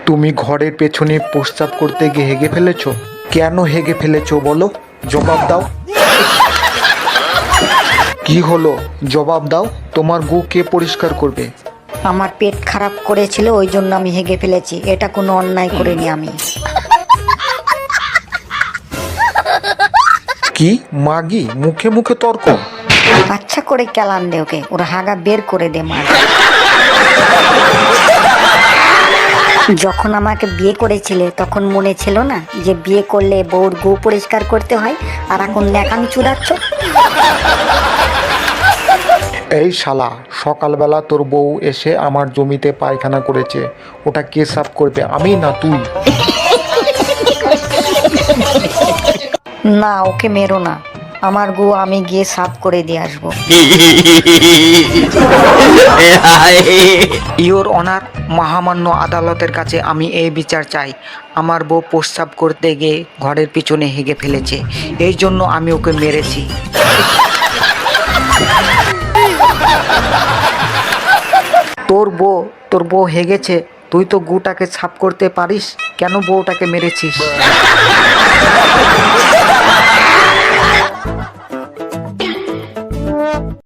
তুমি ঘরের পেছনে প্রস্রাব করতে গিয়ে হেগে ফেলেছো? কেন হেগে ফেলেছো বলো, জবাব দাও। কি হলো, জবাব দাও। তোমার গু কে পরিষ্কার করবে? আমার পেট খারাপ করেছিল, ওই জন্য আমি হেগে ফেলেছি। এটা কোনো অন্যায় করিনি আমি। কি মাগি, মুখে মুখে তর্ক? আচ্ছা করে কেলান দে ওকে, ওর হাগা বের করে দে মার। যখন আমাকে বিয়ে করেছিলে তখন মনে ছিল না যে বিয়ে করলে বউর গু পরিষ্কার করতে হয়, আর এখন ন্যাকামি চুদাচ্ছ। এই শালা, সকালবেলা তোর বউ এসে আমার জমিতে পায়খানা করেছে, ওটা কে সাফ করবে, আমি না তুই? না, ওকে মেরো না, আমার গু আমি গিয়ে সাফ করে দিয়ে আসবো। ইওর অনার, মহামান্য আদালতের কাছে আমি এই বিচার চাই। আমার বউ প্রস্রাব করতে গিয়ে ঘরের পিছনে হেগে ফেলেছে, এই জন্য আমি ওকে মেরেছি। তোর বউ হেগেছে, তুই তো গুটাকে সাফ করতে পারিস, কেন বউটাকে মেরেছিস?